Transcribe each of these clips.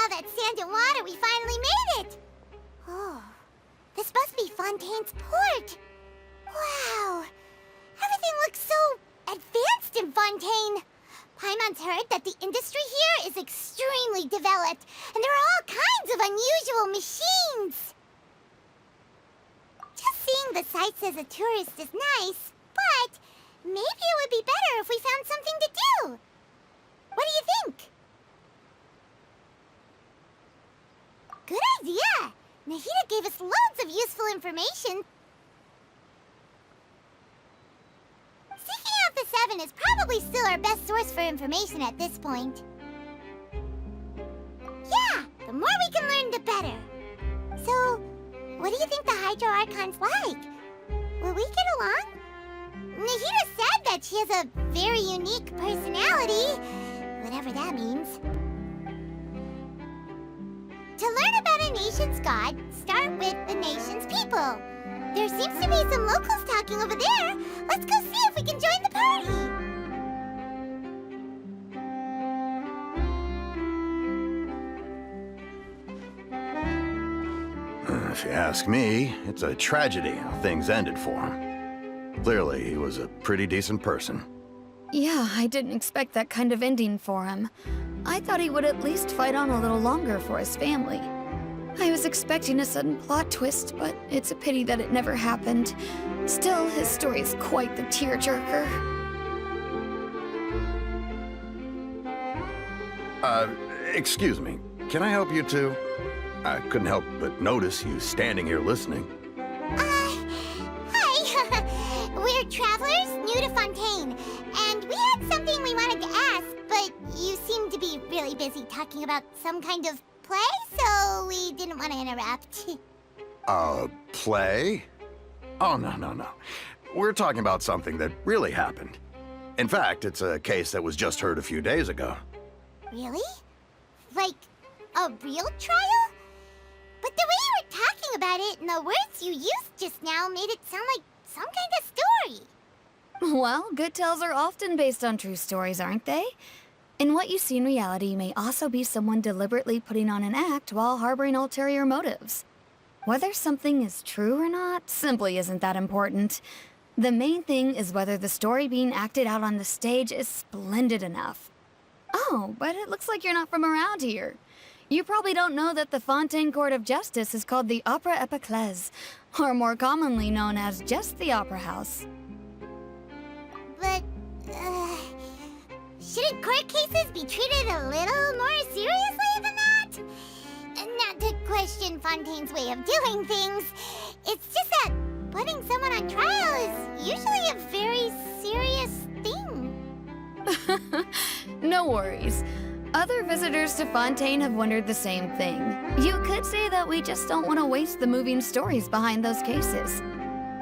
all that sand and water, we finally made it! Oh, this must be Fontaine's port. Wow, everything looks so advanced in Fontaine. Paimon's heard that the industry here is extremely developed, and there are all kinds of unusual machines. Just seeing the sights as a tourist is nice, but maybe it would be better if we found something to do. What do you think? Good idea! Nahida gave us loads of useful information. Seeking out the Seven is probably still our best source for information at this point. Yeah, the more we can learn, the better. So, what do you think the Hydro Archon's like? Will we get along? Nahida said that she has a very unique personality, whatever that means. To learn about a nation's god, start with the nation's people. There seems to be some locals talking over there. Let's go see if we can join the party. If you ask me, it's a tragedy how things ended for him. Clearly, he was a pretty decent person. Yeah, I didn't expect that kind of ending for him. I thought he would at least fight on a little longer for his family. I was expecting a sudden plot twist, but it's a pity that it never happened. Still, his story is quite the tearjerker. Excuse me. Can I help you too? I couldn't help but notice you standing here listening. Hi. We're travelers new to Fontaine, and we had something we wanted to ask, but you seem to be really busy talking about some kind of play, so we didn't want to interrupt. Play? Oh, no. We're talking about something that really happened. In fact, it's a case that was just heard a few days ago. Really? Like, a real trial? But the way you were talking about it and the words you used just now made it sound like some kind of story. Well, good tales are often based on true stories, aren't they? And what you see in reality may also be someone deliberately putting on an act while harboring ulterior motives. Whether something is true or not simply isn't that important. The main thing is whether the story being acted out on the stage is splendid enough. Oh, but it looks like you're not from around here. You probably don't know that the Fontaine Court of Justice is called the Opera Epiclese, or more commonly known as just the Opera House. But, shouldn't court cases be treated a little more seriously than that? Not to question Fontaine's way of doing things. It's just that putting someone on trial is usually a very serious thing. No worries. Other visitors to Fontaine have wondered the same thing. You could say that we just don't want to waste the moving stories behind those cases.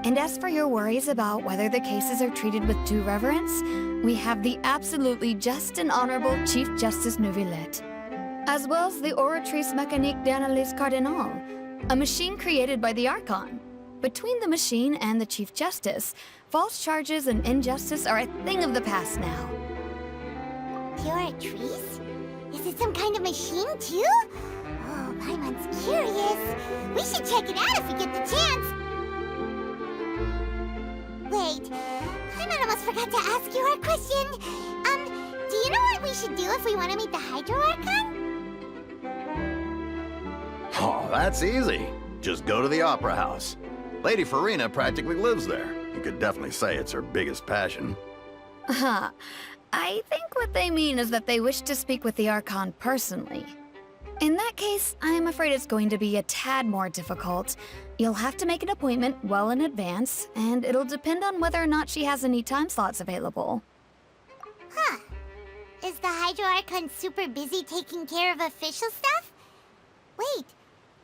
And as for your worries about whether the cases are treated with due reverence, we have the absolutely just and honorable Chief Justice Neuvillette, as well as the Oratrice Mécanique d'Analyse Cardinal, a machine created by the Archon. Between the machine and the Chief Justice, false charges and injustice are a thing of the past now. The Oratrice? Is it some kind of machine, too? Oh, Paimon's curious. We should check it out if we get the chance. Wait, Paimon almost forgot to ask you our question. Do you know what we should do if we want to meet the Hydro Archon? Oh, that's easy. Just go to the Opera House. Lady Farina practically lives there. You could definitely say it's her biggest passion. I think what they mean is that they wish to speak with the Archon personally. In that case, I'm afraid it's going to be a tad more difficult. You'll have to make an appointment well in advance, and it'll depend on whether or not she has any time slots available. Huh. Is the Hydro Archon super busy taking care of official stuff? Wait,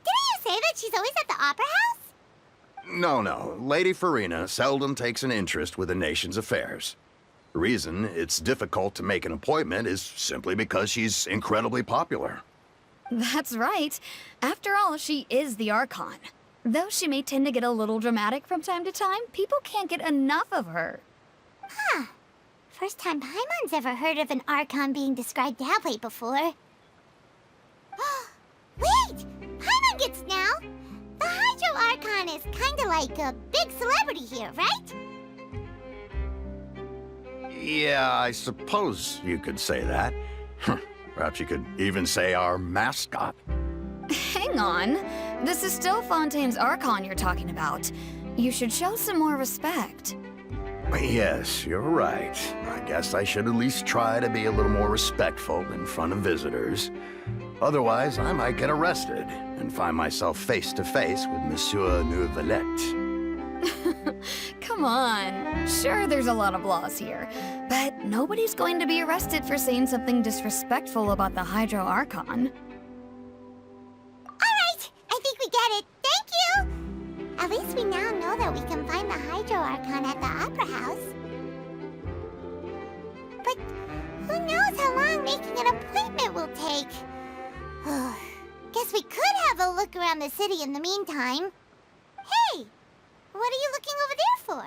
didn't you say that she's always at the Opera House? No. Lady Farina seldom takes an interest with the nation's affairs. The reason it's difficult to make an appointment is simply because she's incredibly popular. That's right. After all, she is the Archon. Though she may tend to get a little dramatic from time to time, people can't get enough of her. Huh. First time Paimon's ever heard of an Archon being described that way before. is kinda like a big celebrity here, right? Yeah, I suppose you could say that. Perhaps you could even say our mascot. Hang on. This is still Fontaine's Archon you're talking about. You should show some more respect. Yes, you're right. I guess I should at least try to be a little more respectful in front of visitors. Otherwise, I might get arrested and find myself face to face with Monsieur Neuvillette. Come on. Sure, there's a lot of laws here, but nobody's going to be arrested for saying something disrespectful about the Hydro Archon. Alright, I think we get it. Thank you! At least we now know that we can find the Hydro Archon at the Opera House. But who knows how long making an appointment will take? Guess we could have a look around the city in the meantime. Hey! What are you looking over there for?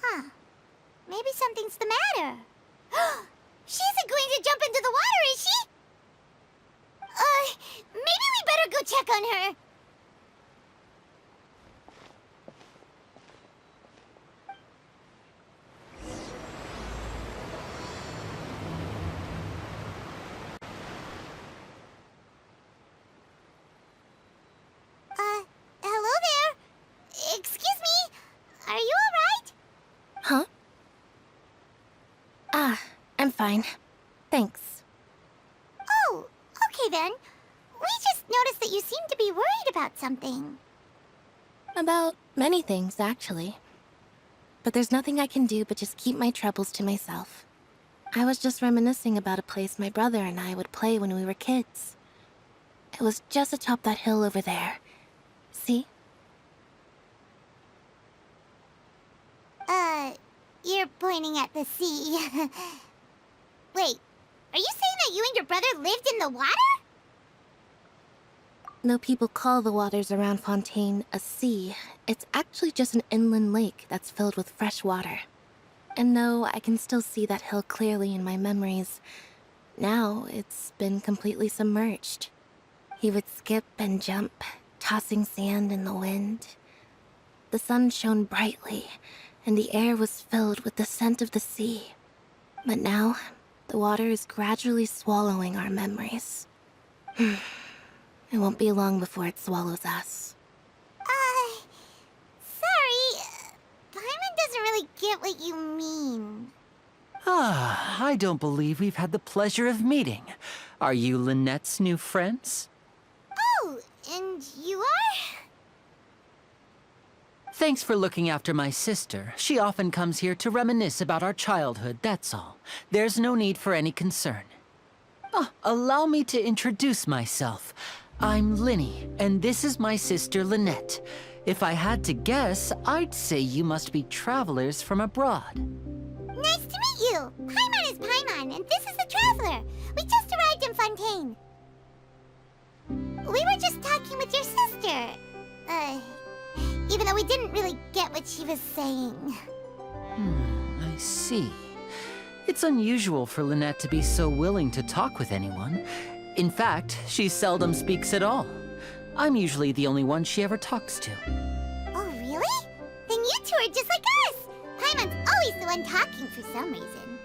Huh. Maybe something's the matter. She isn't going to jump into the water, is she? Maybe we better go check on her. Hello there. Excuse me. Are you alright? Huh? I'm fine. Thanks. Oh, okay then. We just noticed that you seem to be worried about something. About many things, actually. But there's nothing I can do but just keep my troubles to myself. I was just reminiscing about a place my brother and I would play when we were kids. It was just atop that hill over there. See? You're pointing at the sea. Wait, are you saying that you and your brother lived in the water? Though people call the waters around Fontaine a sea, it's actually just an inland lake that's filled with fresh water. And though I can still see that hill clearly in my memories, now it's been completely submerged. He would skip and jump, tossing sand in the wind. The sun shone brightly, and the air was filled with the scent of the sea. But now, the water is gradually swallowing our memories. It won't be long before it swallows us. Sorry. Paimon doesn't really get what you mean. I don't believe we've had the pleasure of meeting. Are you Lynette's new friends? Oh, and you are? Thanks for looking after my sister. She often comes here to reminisce about our childhood, that's all. There's no need for any concern. Allow me to introduce myself. I'm Linny, and this is my sister Lynette. If I had to guess, I'd say you must be travelers from abroad. Nice to meet you. Paimon is Paimon, and this is the Traveler. We just arrived in Fontaine. We were just talking with your sister. Even though we didn't really get what she was saying. I see. It's unusual for Lynette to be so willing to talk with anyone. In fact, she seldom speaks at all. I'm usually the only one she ever talks to. Oh, really? Then you two are just like us. Paimon's always the one talking for some reason.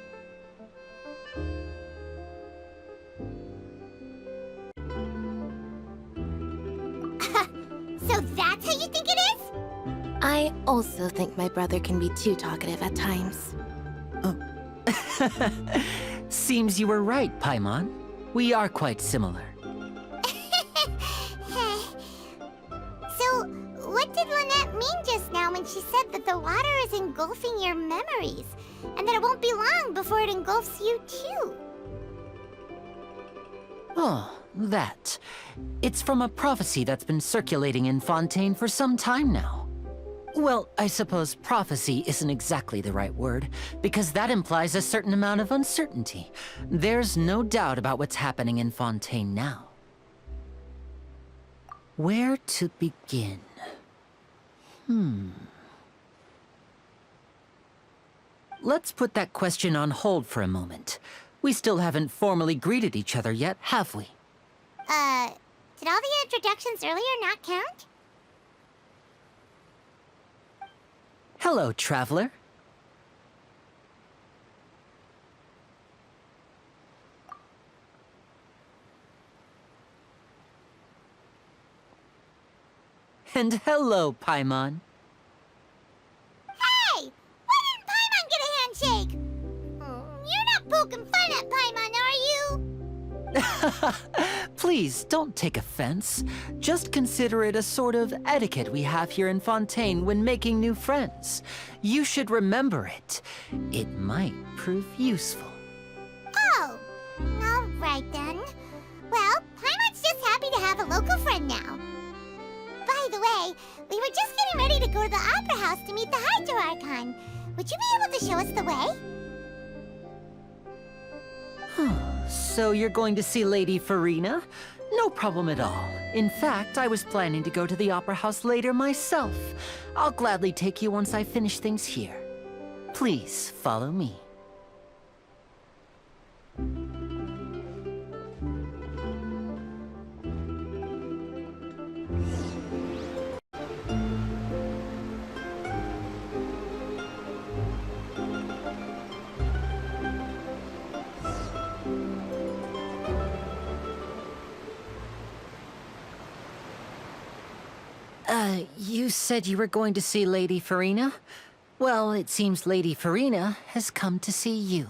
So that's how you think it is? I also think my brother can be too talkative at times. Seems you were right, Paimon. We are quite similar. So, what did Lynette mean just now when she said that the water is engulfing your memories, and that it won't be long before it engulfs you too? Oh, that. It's from a prophecy that's been circulating in Fontaine for some time now. Well, I suppose prophecy isn't exactly the right word, because that implies a certain amount of uncertainty. There's no doubt about what's happening in Fontaine now. Where to begin? Let's put that question on hold for a moment. We still haven't formally greeted each other yet, have we? Did all the introductions earlier not count? Hello, traveler. And hello, Paimon. Hey! Why didn't Paimon get a handshake? You're not poking fun at Paimon, are you? Please, don't take offense. Just consider it a sort of etiquette we have here in Fontaine when making new friends. You should remember it. It might prove useful. Oh, all right then. Well, Paimon's just happy to have a local friend now. By the way, we were just getting ready to go to the Opera House to meet the Hydro Archon. Would you be able to show us the way? So you're going to see Lady Farina? No problem at all. In fact, I was planning to go to the Opera House later myself. I'll gladly take you once I finish things here. Please follow me. You said you were going to see Lady Farina? Well, it seems Lady Farina has come to see you.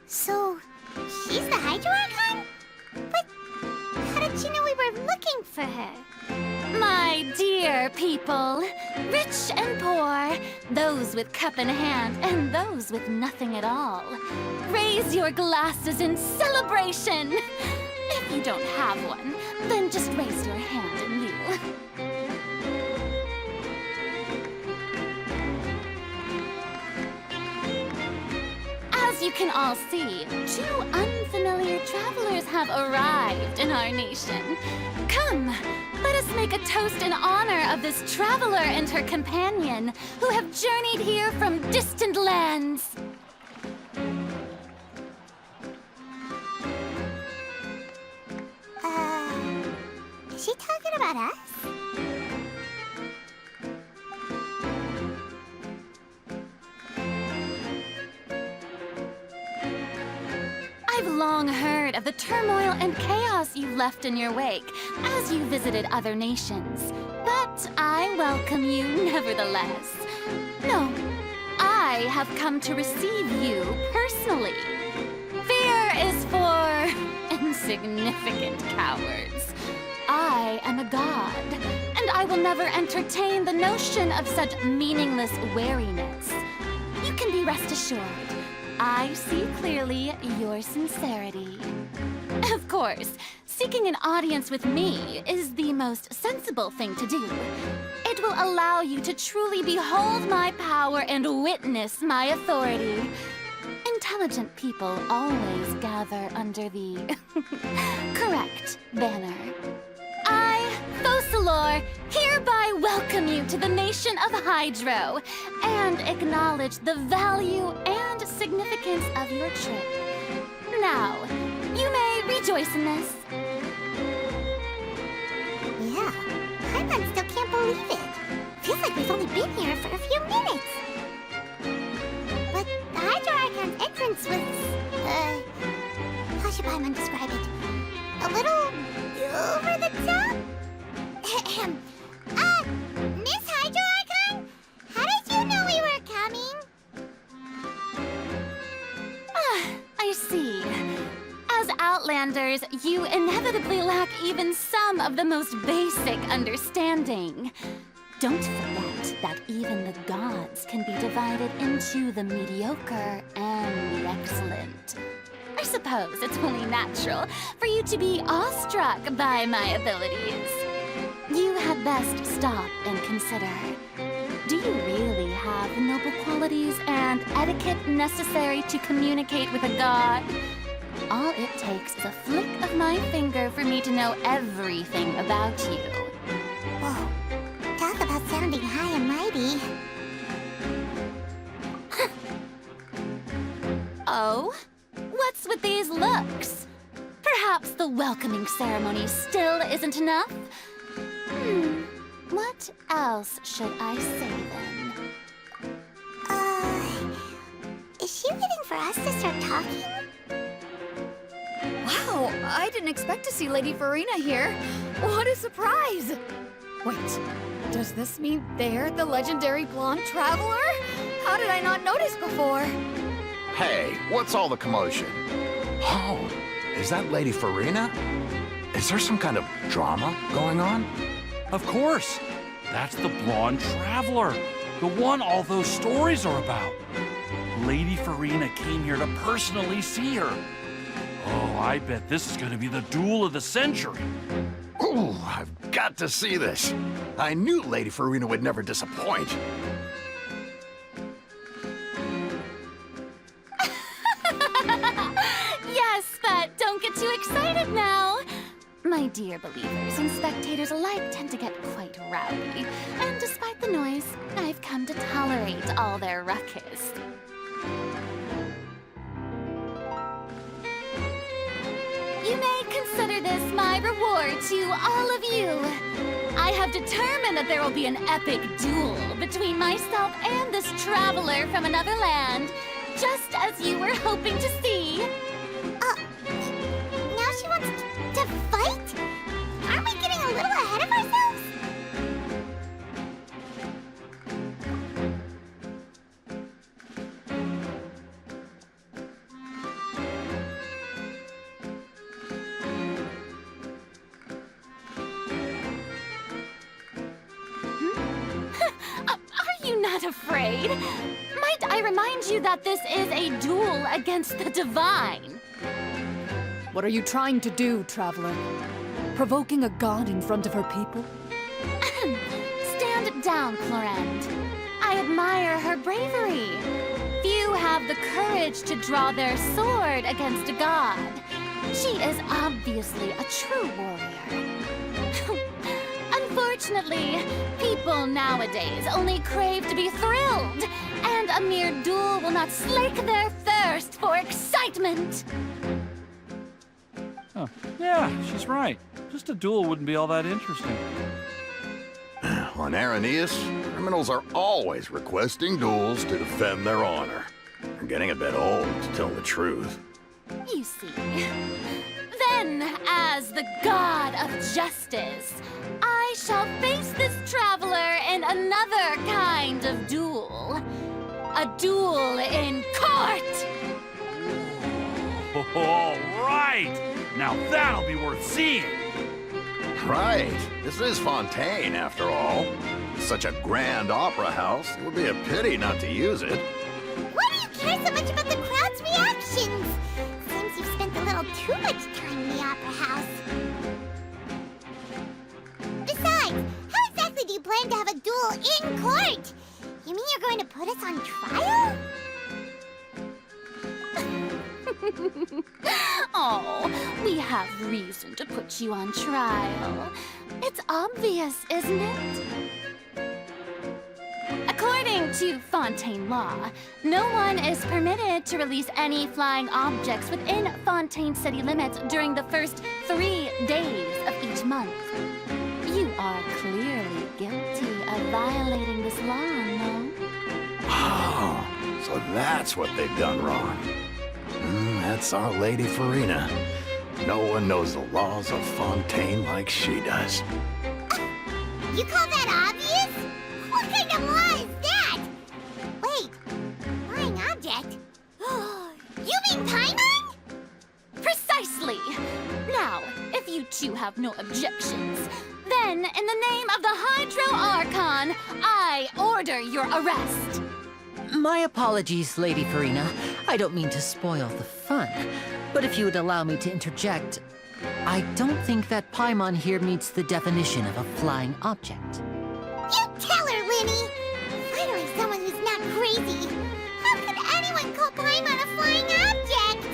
So, she's the Hydro Archon? But how did she know we were looking for her? My dear people, rich and poor, those with cup in hand and those with nothing at all, raise your glasses in celebration. If you don't have one, then just raise your hand in lieu. As you can all see, two unfamiliar travelers have arrived in our nation. Come, let us make a toast in honor of this traveler and her companion who have journeyed here from distant lands. Is she talking about us? I've long heard of the turmoil and chaos you left in your wake as you visited other nations. But I welcome you nevertheless. No, I have come to receive you personally. Fear is for insignificant cowards. I am a god, and I will never entertain the notion of such meaningless wariness. You can be rest assured. I see clearly your sincerity. Of course, seeking an audience with me is the most sensible thing to do. It will allow you to truly behold my power and witness my authority. Intelligent people always gather under the correct banner. I, Focalor, hereby welcome you to the nation of Hydro and acknowledge the value and significance of your trip. Now, you may rejoice in this. Yeah, Paimon still can't believe it. Feels like we've only been here for a few minutes. But the Hydro Archon's entrance was, how should Paimon describe it? A little over the top? Miss Hydro Archon? How did you know we were coming? I see. As Outlanders, you inevitably lack even some of the most basic understanding. Don't forget that even the gods can be divided into the mediocre and the excellent. suppose it's only natural for you to be awestruck by my abilities. You had best stop and consider. Do you really have the noble qualities and etiquette necessary to communicate with a god? All it takes is a flick of my finger for me to know everything about you. Whoa. Talk about sounding high and mighty. Oh? What's with these looks? Perhaps the welcoming ceremony still isn't enough? What else should I say then? Is she waiting for us to start talking? Wow, I didn't expect to see Lady Farina here. What a surprise! Wait, does this mean they're the legendary blonde traveler? How did I not notice before? Hey, what's all the commotion? Oh, is that Lady Farina? Is there some kind of drama going on? Of course. That's the blonde traveler. The one all those stories are about. Lady Farina came here to personally see her. Oh, I bet this is going to be the duel of the century. Ooh, I've got to see this. I knew Lady Farina would never disappoint. Yes, but don't get too excited now. My dear believers and spectators alike tend to get quite rowdy, and despite the noise, I've come to tolerate all their ruckus. You may consider this my reward to all of you. I have determined that there will be an epic duel between myself and this traveler from another land, just as you were hoping to see. Now she wants to fight? Aren't we getting a little ahead of ourselves? Are you not afraid? Might I remind you that this is a duel against the divine? What are you trying to do, traveler? Provoking a god in front of her people? Stand down, Clorend. I admire her bravery. Few have the courage to draw their sword against a god. She is obviously a true warrior. Unfortunately, people nowadays only crave to be thrilled, and a mere duel will not slake their thirst for excitement. Oh, yeah, she's right. Just a duel wouldn't be all that interesting. On Araneus, criminals are always requesting duels to defend their honor. They're getting a bit old, to tell the truth. You see. Then, as the god of justice, I shall face this traveler in another kind of duel. A duel in court! All right! Now that'll be worth seeing! Right. This is Fontaine, after all. Such a grand opera house, it would be a pity not to use it. Why do you care so much about the crowd's reactions? Seems you've spent a little too much time in the opera house. Besides, how exactly do you plan to have a duel in court? You mean you're going to put us on trial? Oh, we have reason to put you on trial. It's obvious, isn't it? According to Fontaine law, no one is permitted to release any flying objects within Fontaine city limits during the first 3 days of each month. You are clearly guilty of violating this law, no? Oh, so that's what they've done wrong. That's our Lady Farina. No one knows the laws of Fontaine like she does. You call that obvious? What kind of law is that? Wait, flying object? You mean Paimon? Precisely! Now, if you two have no objections, then in the name of the Hydro Archon, I order your arrest. My apologies, Lady Farina. I don't mean to spoil the fun, but if you would allow me to interject, I don't think that Paimon here meets the definition of a flying object. You tell her, Linny! Finally someone who's not crazy. How could anyone call Paimon a flying object?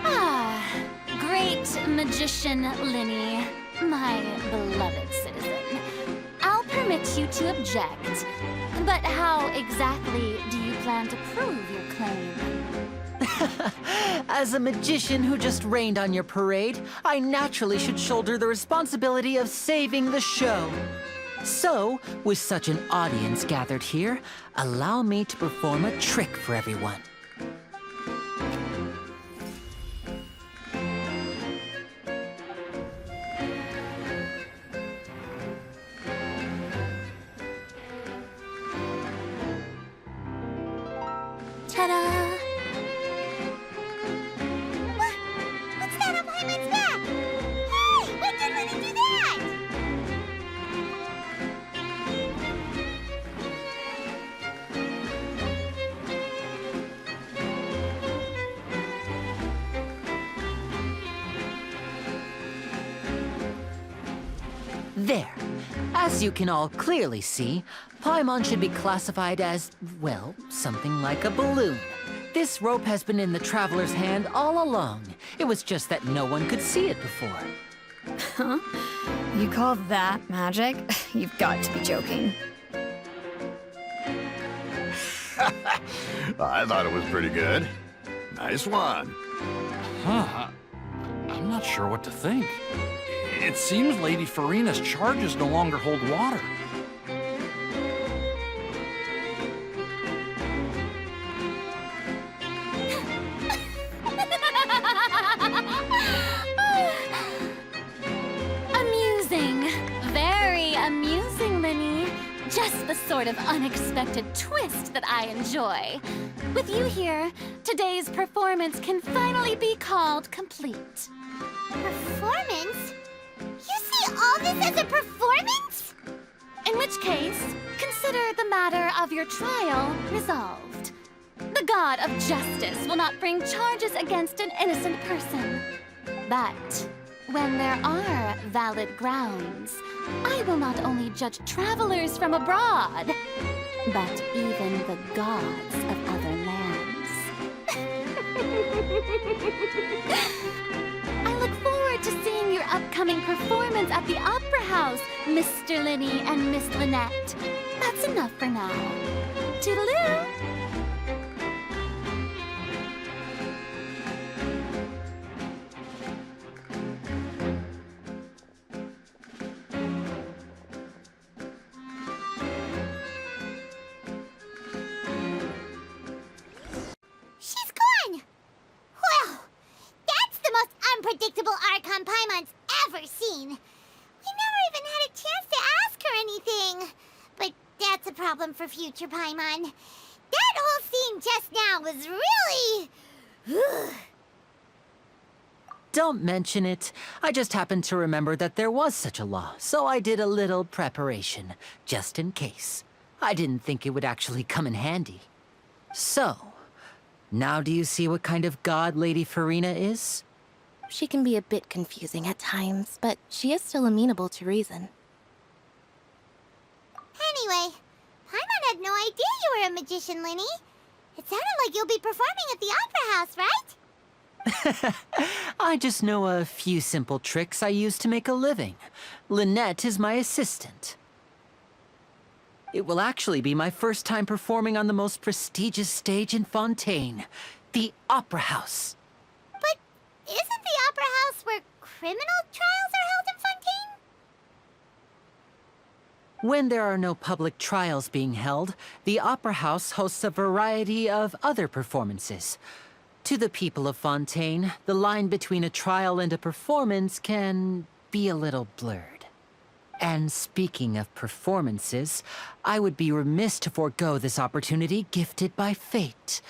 Ah, great magician Linny, my beloved citizen. I'll permit you to object, but how exactly do you plan to prove your claim? As a magician who just rained on your parade, I naturally should shoulder the responsibility of saving the show. So, with such an audience gathered here, allow me to perform a trick for everyone. Ta-da! What's that on Paimon's back? Hey, when did Linny do that? There. As you can all clearly see, Paimon should be classified as, well, something like a balloon. This rope has been in the traveler's hand all along. It was just that no one could see it before. Huh? You call that magic? You've got to be joking. I thought it was pretty good. Nice one. Huh. I'm not sure what to think. It seems Lady Farina's charges no longer hold water. Amusing. Very amusing, Linny. Just the sort of unexpected twist that I enjoy. With you here, today's performance can finally be called complete. Performance? You see all this as a performance? In which case, consider the matter of your trial resolved. The god of justice will not bring charges against an innocent person. But when there are valid grounds, I will not only judge travelers from abroad, but even the gods of other lands. I look forward to seeing your upcoming performance at the Opera House, Mr. Linny and Miss Lynette. That's enough for now. Toodaloo! She's gone! Well, that's the most unpredictable Archon Paimon's ever seen. We never even had a chance to ask her anything. But that's a problem for future Paimon. That whole scene just now was really... Don't mention it. I just happened to remember that there was such a law, so I did a little preparation, just in case. I didn't think it would actually come in handy. So, now do you see what kind of god Lady Farina is? She can be a bit confusing at times, but she is still amenable to reason. Anyway, Paimon had no idea you were a magician, Linny. It sounded like you'll be performing at the Opera House, right? I just know a few simple tricks I use to make a living. Lynette is my assistant. It will actually be my first time performing on the most prestigious stage in Fontaine, the Opera House. But isn't the Opera House where criminal trials are held in Fontaine? When there are no public trials being held, the Opera House hosts a variety of other performances. To the people of Fontaine, the line between a trial and a performance can be a little blurred. And speaking of performances, I would be remiss to forego this opportunity gifted by fate.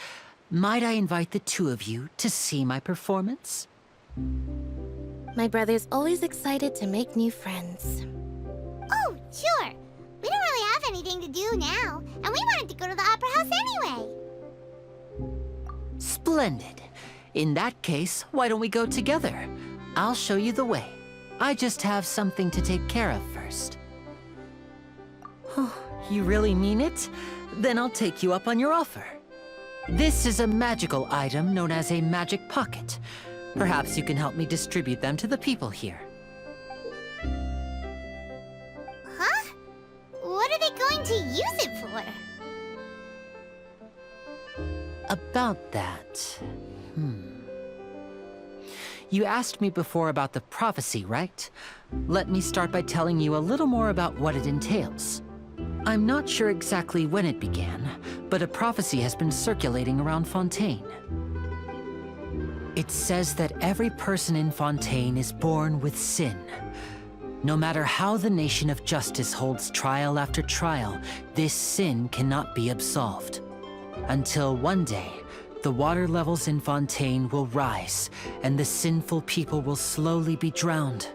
Might I invite the two of you to see my performance? My brother's always excited to make new friends. Oh, sure. We don't really have anything to do now, and we wanted to go to the Opera House anyway. Splendid. In that case, why don't we go together? I'll show you the way. I just have something to take care of first. Oh, you really mean it? Then I'll take you up on your offer. This is a magical item known as a magic pocket. Perhaps you can help me distribute them to the people here. Huh? What are they going to use it for? About that... You asked me before about the prophecy, right? Let me start by telling you a little more about what it entails. I'm not sure exactly when it began, but a prophecy has been circulating around Fontaine. It says that every person in Fontaine is born with sin. No matter how the nation of justice holds trial after trial, this sin cannot be absolved. Until one day, the water levels in Fontaine will rise, and the sinful people will slowly be drowned.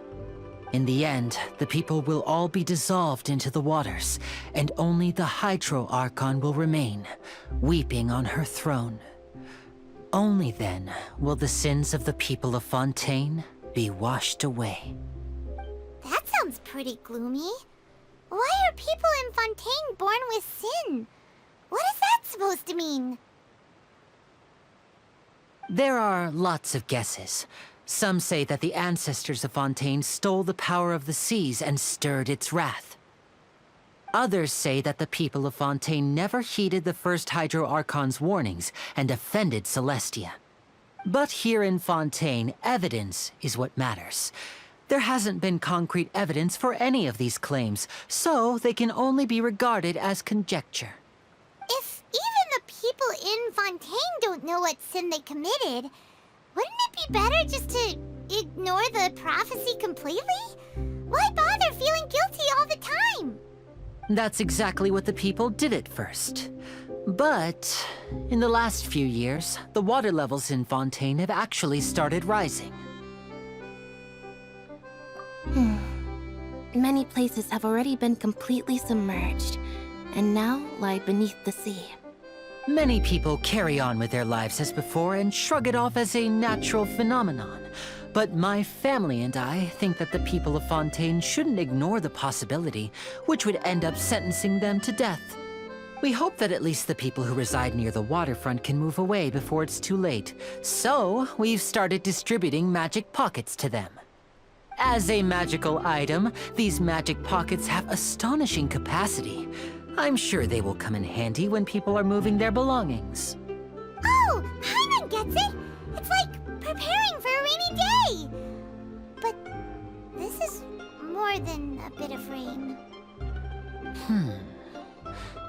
In the end, the people will all be dissolved into the waters, and only the Hydro Archon will remain, weeping on her throne. Only then will the sins of the people of Fontaine be washed away. That sounds pretty gloomy. Why are people in Fontaine born with sin? What is that supposed to mean? There are lots of guesses. Some say that the ancestors of Fontaine stole the power of the seas and stirred its wrath. Others say that the people of Fontaine never heeded the first Hydro Archon's warnings and offended Celestia. But here in Fontaine, evidence is what matters. There hasn't been concrete evidence for any of these claims, so they can only be regarded as conjecture. If even the people in Fontaine don't know what sin they committed, wouldn't it be better just to ignore the prophecy completely? Why bother feeling guilty all the time? That's exactly what the people did at first. But in the last few years, the water levels in Fontaine have actually started rising. Many places have already been completely submerged, and now lie beneath the sea. Many people carry on with their lives as before and shrug it off as a natural phenomenon. But my family and I think that the people of Fontaine shouldn't ignore the possibility, which would end up sentencing them to death. We hope that at least the people who reside near the waterfront can move away before it's too late. So, we've started distributing magic pockets to them. As a magical item, these magic pockets have astonishing capacity. I'm sure they will come in handy when people are moving their belongings. Oh, Paimon gets it! It's like preparing for a rainy day! But this is more than a bit of rain.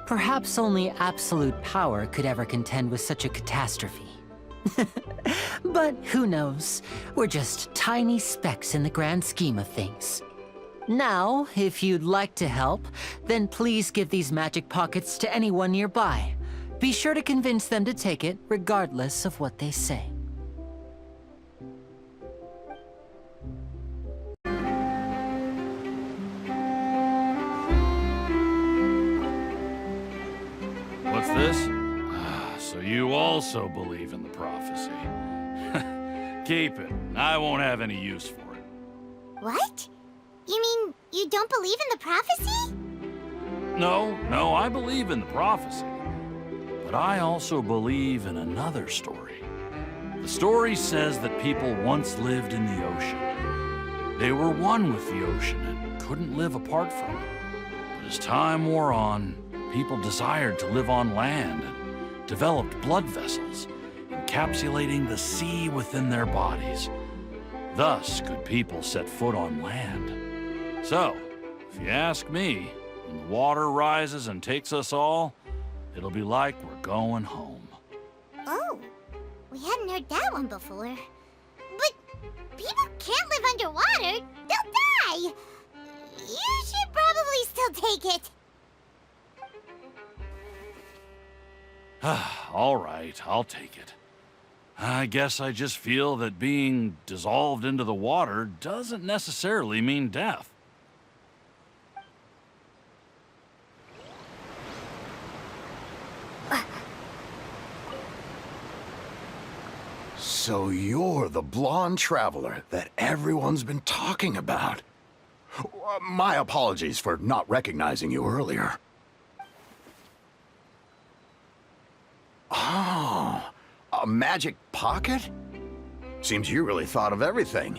Perhaps only absolute power could ever contend with such a catastrophe. But who knows? We're just tiny specks in the grand scheme of things. Now, if you'd like to help, then please give these magic pockets to anyone nearby. Be sure to convince them to take it, regardless of what they say. What's this? So you also believe in the prophecy. Keep it. I won't have any use for it. What? You mean you don't believe in the prophecy? No, I believe in the prophecy. But I also believe in another story. The story says that people once lived in the ocean. They were one with the ocean and couldn't live apart from it. But as time wore on, people desired to live on land and developed blood vessels, encapsulating the sea within their bodies. Thus could people set foot on land. So, if you ask me, when the water rises and takes us all, it'll be like we're going home. Oh, we hadn't heard that one before. But people can't live underwater. They'll die. You should probably still take it. All right, I'll take it. I guess I just feel that being dissolved into the water doesn't necessarily mean death. So you're the blonde traveler that everyone's been talking about. My apologies for not recognizing you earlier. Oh, a magic pocket? Seems you really thought of everything.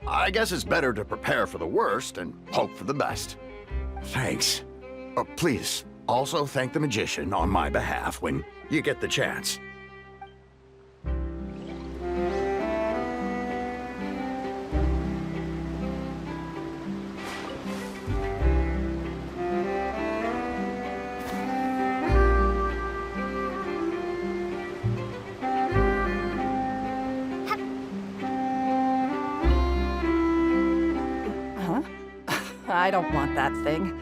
I guess it's better to prepare for the worst and hope for the best. Thanks. Please, also thank the magician on my behalf when you get the chance. I don't want that thing.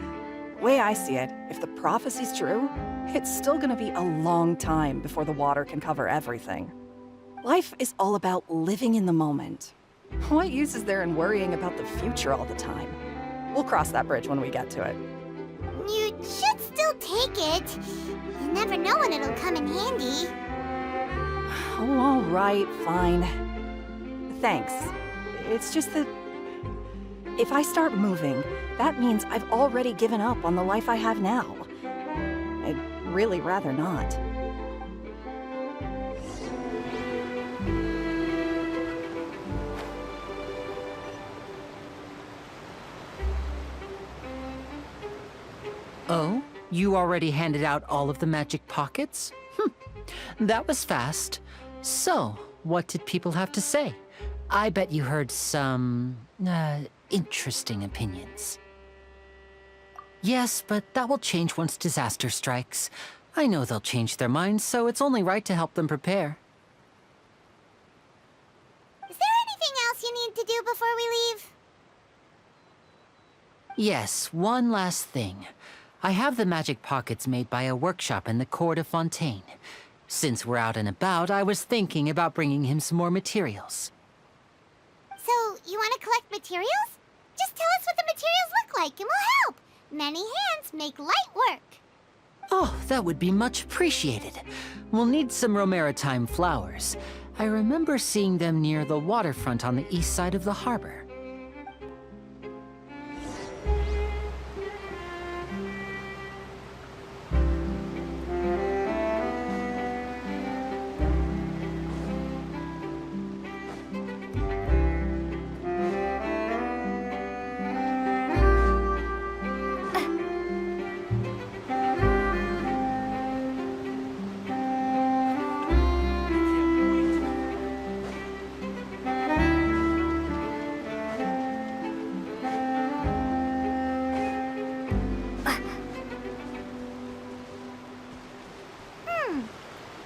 Way I see it, if the prophecy's true, it's still gonna be a long time before the water can cover everything. Life is all about living in the moment. What use is there in worrying about the future all the time? We'll cross that bridge when we get to it. You should still take it. You never know when it'll come in handy. Oh, all right, fine. Thanks. It's just that if I start moving, that means I've already given up on the life I have now. I'd really rather not. Oh? You already handed out all of the magic pockets? That was fast. So, what did people have to say? I bet you heard some, interesting opinions. Yes, but that will change once disaster strikes. I know they'll change their minds, so it's only right to help them prepare. Is there anything else you need to do before we leave? Yes, one last thing. I have the magic pockets made by a workshop in the court of Fontaine. Since we're out and about, I was thinking about bringing him some more materials. So, you want to collect materials? Just tell us what the materials look like and we'll help. Many hands make light work. Oh, that would be much appreciated. We'll need some Romaritime flowers. I remember seeing them near the waterfront on the east side of the harbor.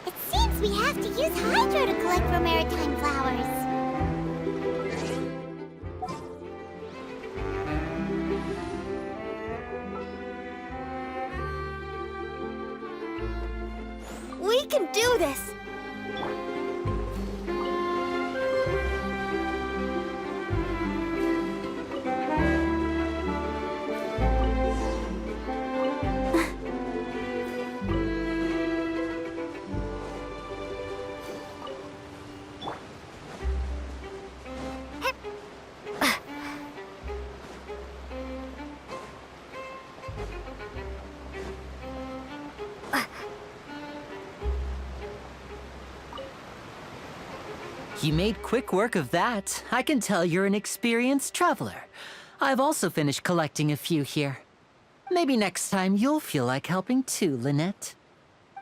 It seems we have to use Hydro to collect Romaritime flowers. We can do this! You made quick work of that. I can tell you're an experienced traveler. I've also finished collecting a few here. Maybe next time you'll feel like helping too, Lynette.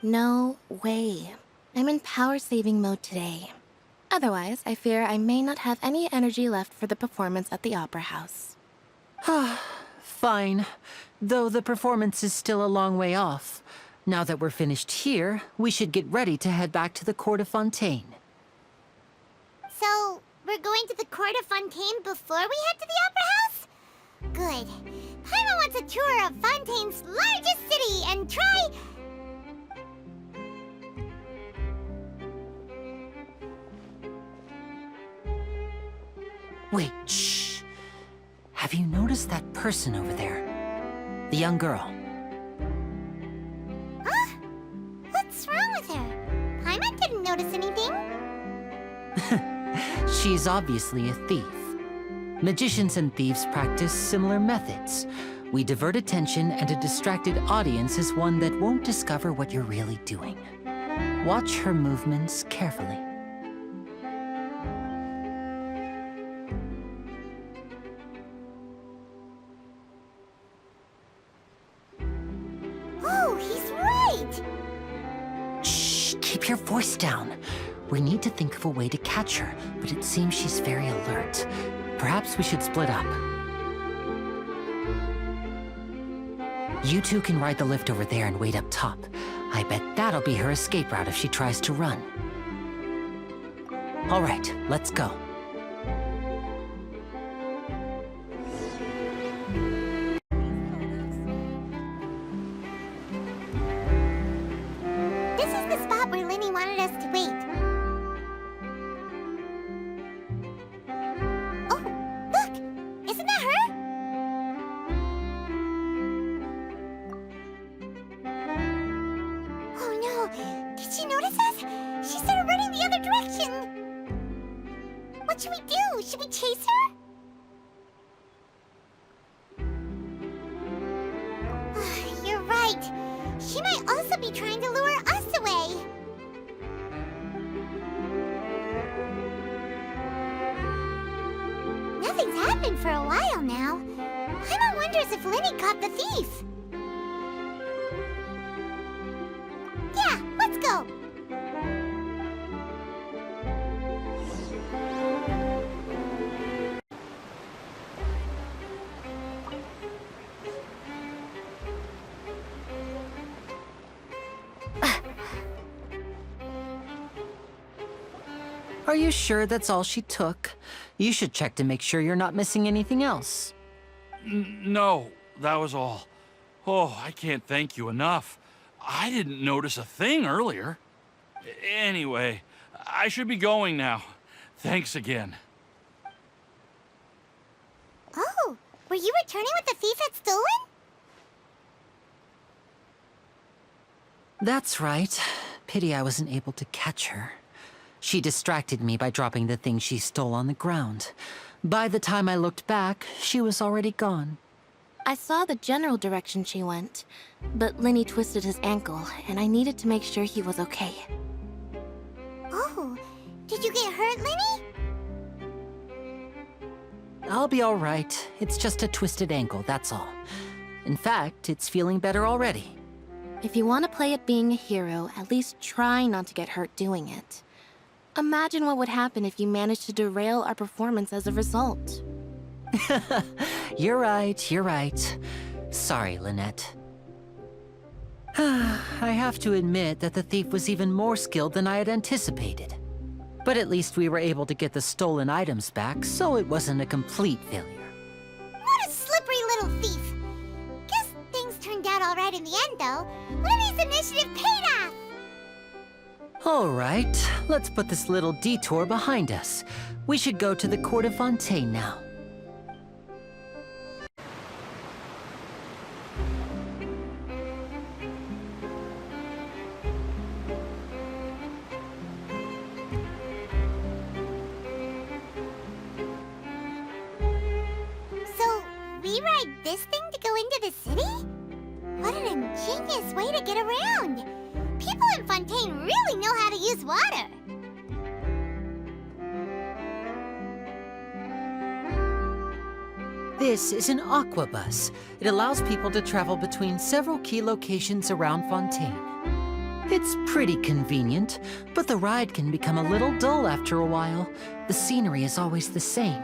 No way. I'm in power-saving mode today. Otherwise, I fear I may not have any energy left for the performance at the Opera House. Fine. Though the performance is still a long way off. Now that we're finished here, we should get ready to head back to the Court of Fontaine. So, we're going to the Court of Fontaine before we head to the Opera House? Good. Paimon wants a tour of Fontaine's largest city and try... Wait, shh. Have you noticed that person over there? The young girl. Huh? What's wrong with her? Paimon didn't notice anything. She's obviously a thief. Magicians and thieves practice similar methods. We divert attention, and a distracted audience is one that won't discover what you're really doing. Watch her movements carefully. Oh, he's right! Shh, keep your voice down. We need to think of a way to catch her, but it seems she's very alert. Perhaps we should split up. You two can ride the lift over there and wait up top. I bet that'll be her escape route if she tries to run. All right, let's go. This is the spot where Linny wanted us to wait. Oh, look! Isn't that her? Oh no! Did she notice us? She started running the other direction! What should we do? Should we chase her? You're right. She might also be trying to lure us away. Nothing's happened for a while now. Paimon wonders if Linny caught the thief. Yeah, let's go. Are you sure that's all she took? You should check to make sure you're not missing anything else. No, that was all. Oh, I can't thank you enough. I didn't notice a thing earlier. Anyway, I should be going now. Thanks again. Oh, were you returning what the thief had stolen? That's right. Pity I wasn't able to catch her. She distracted me by dropping the thing she stole on the ground. By the time I looked back, she was already gone. I saw the general direction she went, but Linny twisted his ankle, and I needed to make sure he was okay. Oh, did you get hurt, Linny? I'll be all right. It's just a twisted ankle, that's all. In fact, it's feeling better already. If you want to play at being a hero, at least try not to get hurt doing it. Imagine what would happen if you managed to derail our performance as a result. You're right, you're right. Sorry, Lynette. I have to admit that the thief was even more skilled than I had anticipated. But at least we were able to get the stolen items back, so it wasn't a complete failure. What a slippery little thief! Guess things turned out all right in the end, though. Linny's initiative paid off! All right, let's put this little detour behind us. We should go to the Court of Fontaine now. So, we ride this thing to go into the city? What an ingenious way to get around! People in Fontaine really know how to use water! This is an aquabus. It allows people to travel between several key locations around Fontaine. It's pretty convenient, but the ride can become a little dull after a while. The scenery is always the same.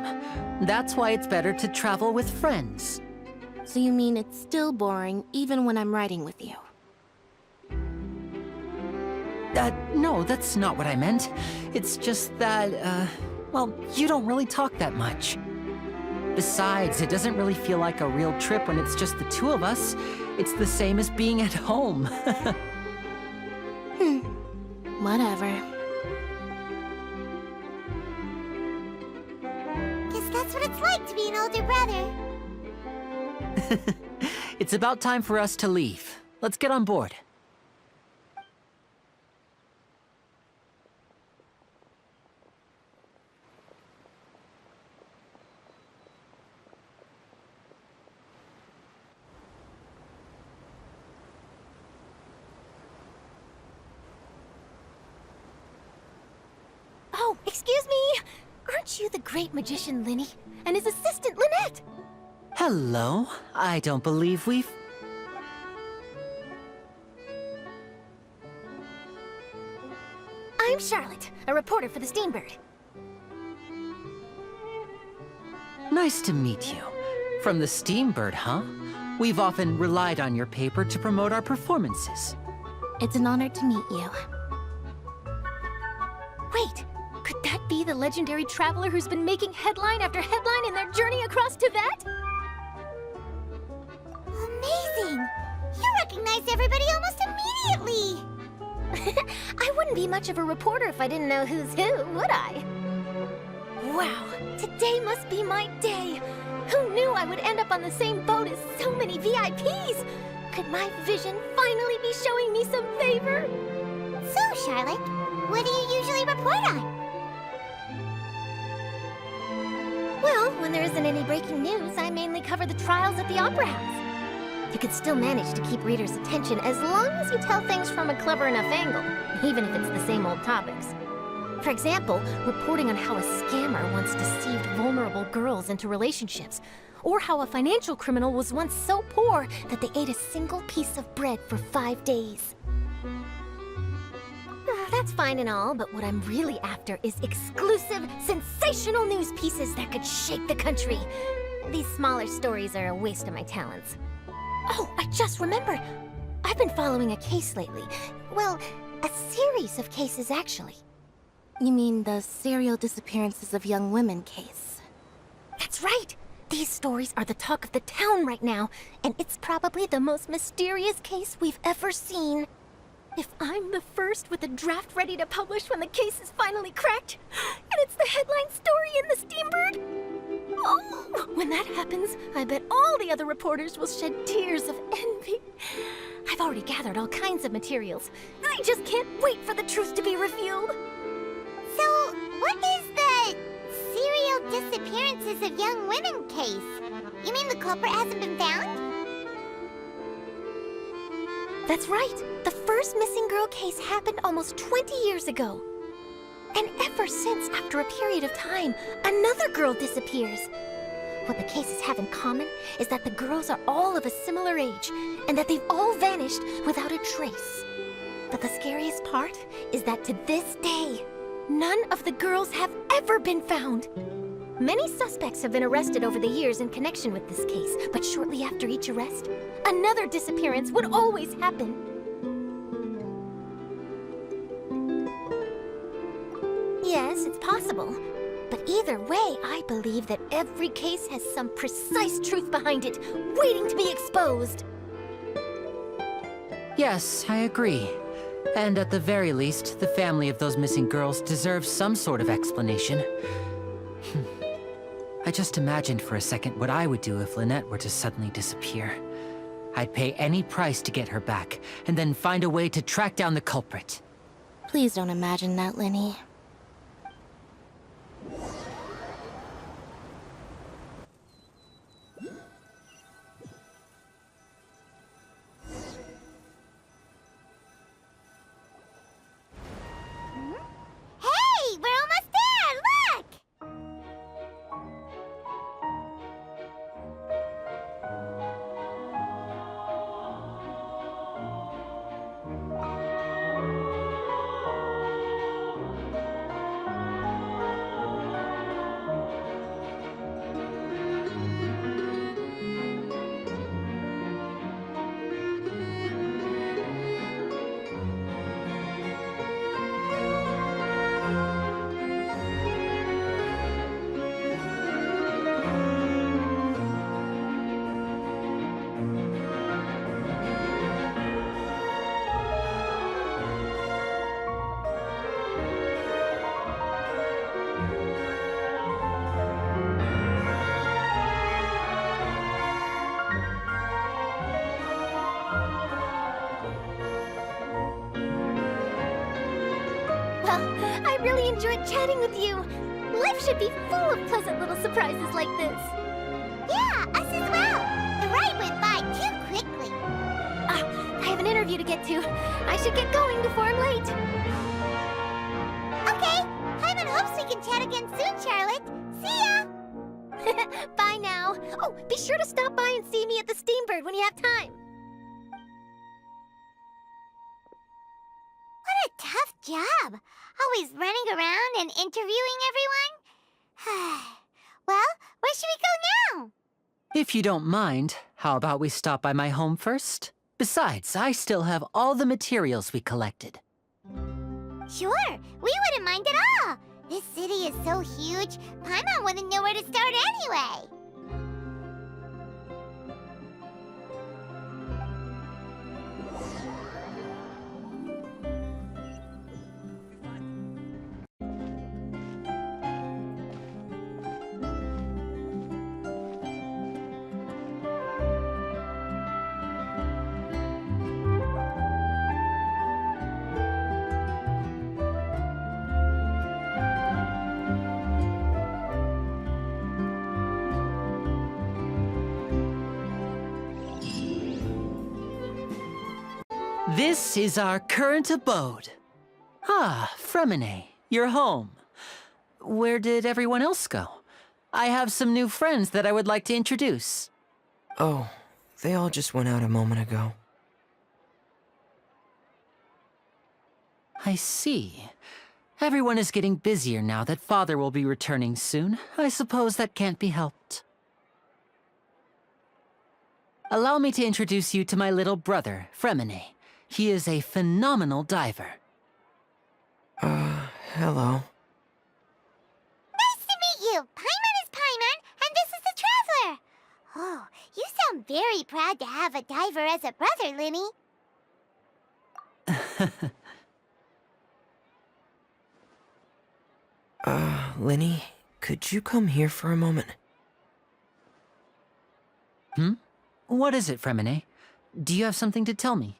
That's why it's better to travel with friends. So you mean it's still boring even when I'm riding with you? No, that's not what I meant. It's just that, well, you don't really talk that much. Besides, it doesn't really feel like a real trip when it's just the two of us. It's the same as being at home. Whatever. Guess that's what it's like to be an older brother. It's about time for us to leave. Let's get on board. great magician Linny and his assistant Lynette. Hello. I don't believe we've... I'm Charlotte, a reporter for the Steambird. Nice to meet you. From the Steambird, huh? We've often relied on your paper to promote our performances. It's an honor to meet you. Wait, could that be the legendary traveler who's been making headline after headline in their journey across Tibet? Amazing! You recognize everybody almost immediately! I wouldn't be much of a reporter if I didn't know who's who, would I? Wow, today must be my day! Who knew I would end up on the same boat as so many VIPs? Could my vision finally be showing me some favor? So, Charlotte, what do you usually report on? Well, when there isn't any breaking news, I mainly cover the trials at the Opera House. You can still manage to keep readers' attention as long as you tell things from a clever enough angle, even if it's the same old topics. For example, reporting on how a scammer once deceived vulnerable girls into relationships, or how a financial criminal was once so poor that they ate a single piece of bread for 5 days. That's fine and all, but what I'm really after is exclusive, sensational news pieces that could shake the country. These smaller stories are a waste of my talents. Oh, I just remembered. I've been following a case lately. Well, a series of cases, actually. You mean the serial disappearances of young women case? That's right! These stories are the talk of the town right now, and it's probably the most mysterious case we've ever seen. If I'm the first with a draft ready to publish when the case is finally cracked, and it's the headline story in the Steambird, oh, when that happens, I bet all the other reporters will shed tears of envy. I've already gathered all kinds of materials. I just can't wait for the truth to be revealed. So, what is the serial disappearances of young women case? You mean the culprit hasn't been found? That's right. The first missing girl case happened almost 20 years ago. And ever since, after a period of time, another girl disappears. What the cases have in common is that the girls are all of a similar age, and that they've all vanished without a trace. But the scariest part is that to this day, none of the girls have ever been found. Many suspects have been arrested over the years in connection with this case, but shortly after each arrest, another disappearance would always happen. Yes, it's possible. But either way, I believe that every case has some precise truth behind it, waiting to be exposed. Yes, I agree. And at the very least, the family of those missing girls deserves some sort of explanation. I just imagined for a second what I would do if Lynette were to suddenly disappear. I'd pay any price to get her back, and then find a way to track down the culprit. Please don't imagine that, Linny. Hey, we're almost there! Look! Well, I really enjoyed chatting with you. Life should be full of pleasant little surprises like this. Yeah, us as well. The ride went by too quickly. I have an interview to get to. I should get going before I'm late. Okay, Hyman hopes we can chat again soon, Charlotte. See Bye now. Oh, be sure to stop by and see me at the Steambird when you have time. What a tough job. Always running around and interviewing everyone. Well, where should we go now? If you don't mind, how about we stop by my home first? Besides, I still have all the materials we collected. Sure, we wouldn't mind at all. This city is so huge, Paimon wouldn't know where to start anyway. This is our current abode. Ah, Fremine, you're home. Where did everyone else go? I have some new friends that I would like to introduce. Oh, they all just went out a moment ago. I see. Everyone is getting busier now that Father will be returning soon. I suppose that can't be helped. Allow me to introduce you to my little brother, Fremine. He is a phenomenal diver. Hello. Nice to meet you. Paimon is Paimon, and this is the Traveler. Oh, you sound very proud to have a diver as a brother, Linny. Linny, could you come here for a moment? What is it, Fremine? Do you have something to tell me?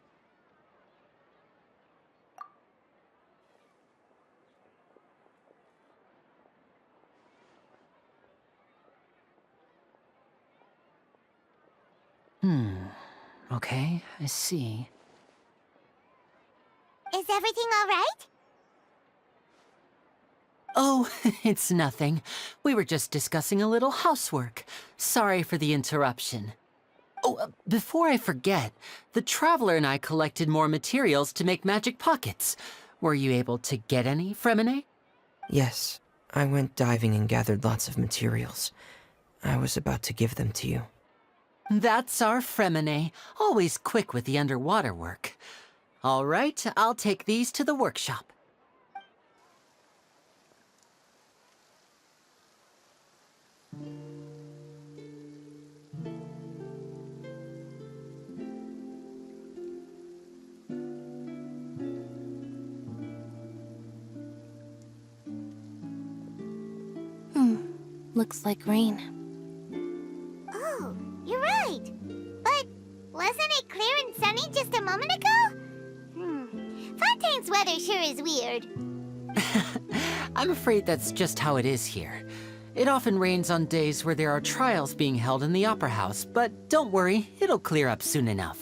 Okay, I see. Is everything all right? Oh, it's nothing. We were just discussing a little housework. Sorry for the interruption. Oh, before I forget, the Traveler and I collected more materials to make magic pockets. Were you able to get any, Fremine? Yes, I went diving and gathered lots of materials. I was about to give them to you. That's our Fremine, always quick with the underwater work. All right, I'll take these to the workshop. Looks like rain. Oh, you're right. But wasn't it clear and sunny just a moment ago? Fontaine's weather sure is weird. I'm afraid that's just how it is here. It often rains on days where there are trials being held in the Opera House, but don't worry, it'll clear up soon enough.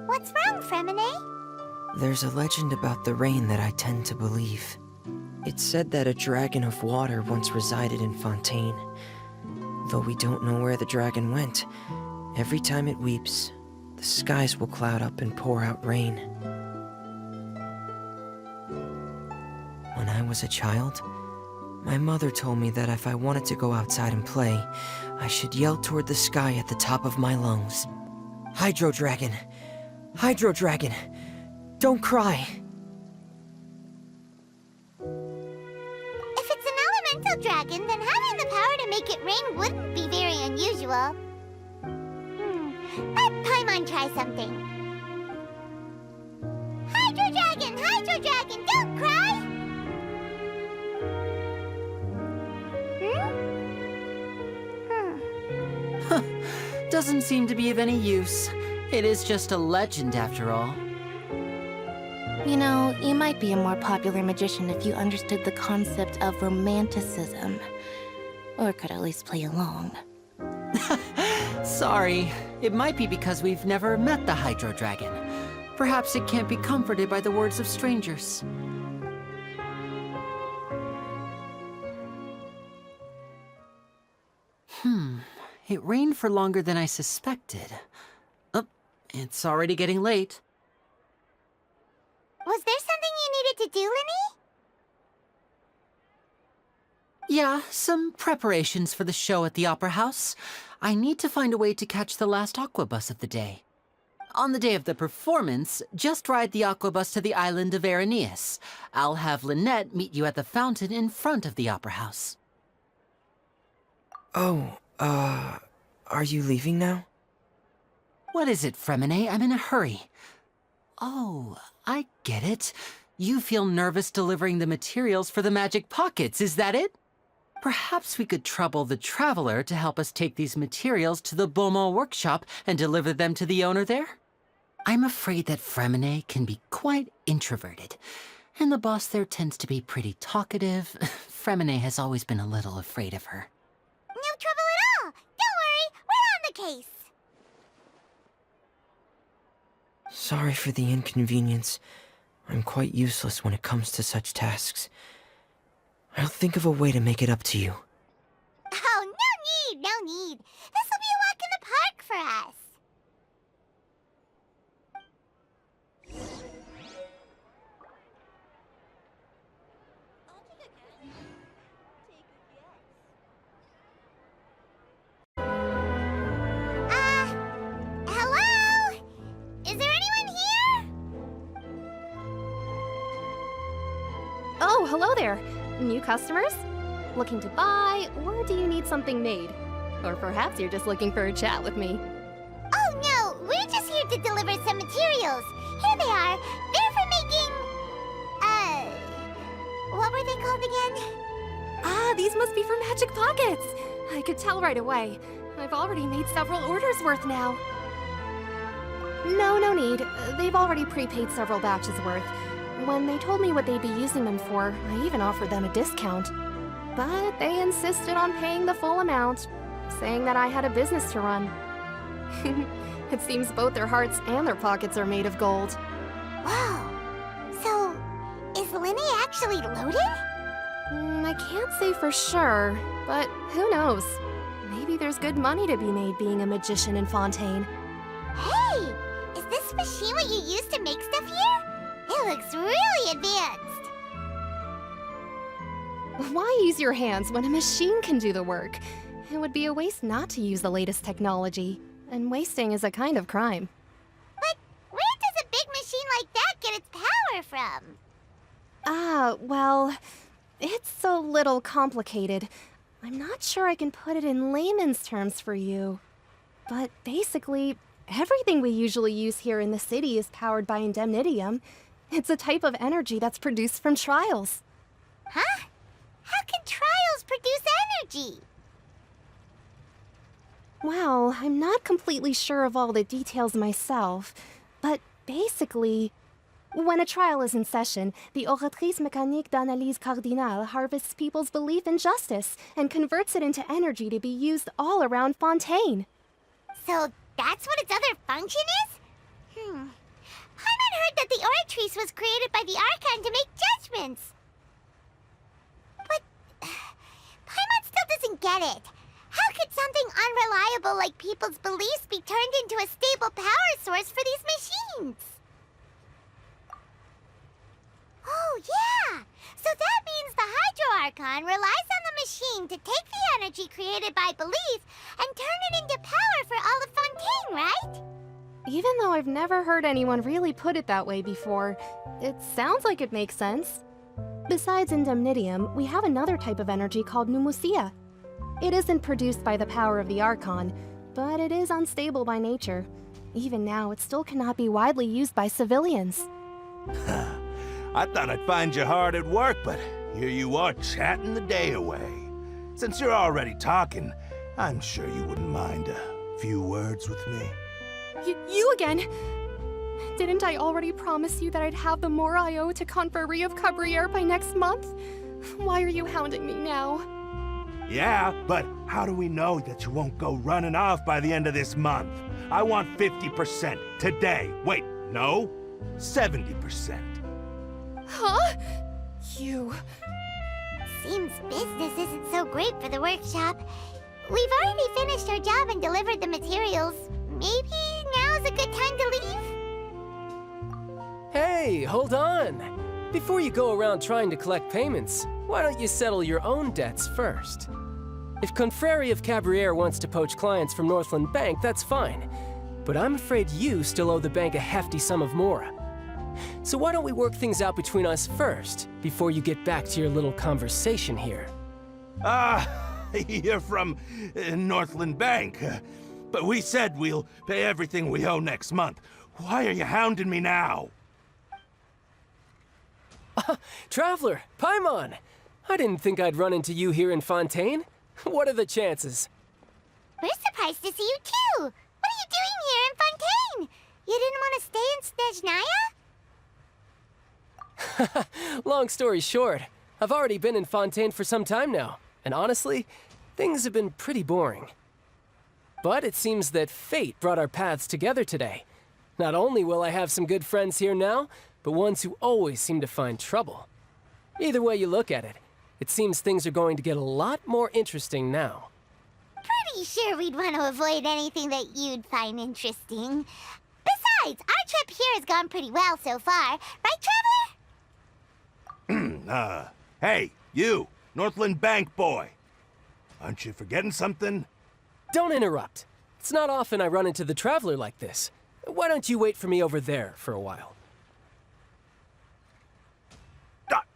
What's wrong, Fremine? There's a legend about the rain that I tend to believe. It's said that a dragon of water once resided in Fontaine. Though we don't know where the dragon went, every time it weeps, the skies will cloud up and pour out rain. When I was a child, my mother told me that if I wanted to go outside and play, I should yell toward the sky at the top of my lungs. Hydro Dragon! Hydro Dragon! Don't cry! If it's an elemental dragon, then having the power to make it rain wouldn't be very unusual. Let Paimon try something. Hydro Dragon, don't cry! Doesn't seem to be of any use. It is just a legend after all. You know, you might be a more popular magician if you understood the concept of romanticism. Or could at least play along. Sorry. It might be because we've never met the Hydro Dragon. Perhaps it can't be comforted by the words of strangers. rained for longer than I suspected. Oh, it's already getting late. Was there something you needed to do, Linny? Yeah, some preparations for the show at the Opera House. I need to find a way to catch the last aqua bus of the day. On the day of the performance, just ride the aqua bus to the island of Aeneas. I'll have Lynette meet you at the fountain in front of the Opera House. Oh, are you leaving now? What is it, Fremine? I'm in a hurry. Oh, I get it. You feel nervous delivering the materials for the magic pockets, is that it? Perhaps we could trouble the Traveler to help us take these materials to the Beaumont workshop and deliver them to the owner there? I'm afraid that Fremine can be quite introverted, and the boss there tends to be pretty talkative. Fremine has always been a little afraid of her. No trouble at all. Don't worry, we're on the case. Sorry for the inconvenience. I'm quite useless when it comes to such tasks. I'll think of a way to make it up to you. Oh, no need. This will be a walk in the park for us. Hello? Is there anyone here? Oh, hello there. New customers? Looking to buy, or do you need something made? Or perhaps you're just looking for a chat with me. Oh no, we're just here to deliver some materials. Here they are. They're for making... what were they called again? Ah, these must be for magic pockets. I could tell right away. I've already made several orders worth now. No need. They've already prepaid several batches worth. When they told me what they'd be using them for, I even offered them a discount. But they insisted on paying the full amount, saying that I had a business to run. It seems both their hearts and their pockets are made of gold. Whoa. So, is Linny actually loaded? I can't say for sure, but who knows? Maybe there's good money to be made being a magician in Fontaine. Hey! Is this machine what you use to make stuff here? It looks really advanced. Why use your hands when a machine can do the work? It would be a waste not to use the latest technology, and wasting is a kind of crime. But where does a big machine like that get its power from? Well, it's a little complicated. I'm not sure I can put it in layman's terms for you. But basically, everything we usually use here in the city is powered by indemnitium. It's a type of energy that's produced from trials. Huh? How can trials produce energy? Well, I'm not completely sure of all the details myself, but basically, when a trial is in session, the Oratrice Mécanique d'Analyse Cardinale harvests people's belief in justice and converts it into energy to be used all around Fontaine. So that's what its other function is? Paimon heard that the Oratrice was created by the Archon to make judgments. But Paimon still doesn't get it. How could something unreliable like people's beliefs be turned into a stable power source for these machines? Oh, yeah! So that means the Hydro Archon relies on the machine to take the energy created by belief and turn it into power for all of Fontaine, right? Even though I've never heard anyone really put it that way before, it sounds like it makes sense. Besides indemnitium, we have another type of energy called pneumosia. It isn't produced by the power of the Archon, but it is unstable by nature. Even now, it still cannot be widely used by civilians. I thought I'd find you hard at work, but here you are chatting the day away. Since you're already talking, I'm sure you wouldn't mind a few words with me. You again? Didn't I already promise you that I'd have the more I owe to Confrérie of Cabriere by next month? Why are you hounding me now? Yeah, but how do we know that you won't go running off by the end of this month? I want 50% today. Wait, no, 70%. Huh? You... Seems business isn't so great for the workshop. We've already finished our job and delivered the materials. Maybe now's a good time to leave? Hey, hold on. Before you go around trying to collect payments, why don't you settle your own debts first? If Confrérie of Cabriere wants to poach clients from Northland Bank, that's fine. But I'm afraid you still owe the bank a hefty sum of mora. So why don't we work things out between us first, before you get back to your little conversation here? You're from Northland Bank. But we said we'll pay everything we owe next month. Why are you hounding me now? Traveler, Paimon! I didn't think I'd run into you here in Fontaine. What are the chances? We're surprised to see you too! What are you doing here in Fontaine? You didn't want to stay in Snezhnaya? Long story short, I've already been in Fontaine for some time now, and honestly, things have been pretty boring. But it seems that fate brought our paths together today. Not only will I have some good friends here now, but ones who always seem to find trouble. Either way you look at it, it seems things are going to get a lot more interesting now. Pretty sure we'd want to avoid anything that you'd find interesting. Besides, our trip here has gone pretty well so far. Right, Traveler? Hey, you, Northland Bank boy. Aren't you forgetting something? Don't interrupt. It's not often I run into the Traveler like this. Why don't you wait for me over there for a while?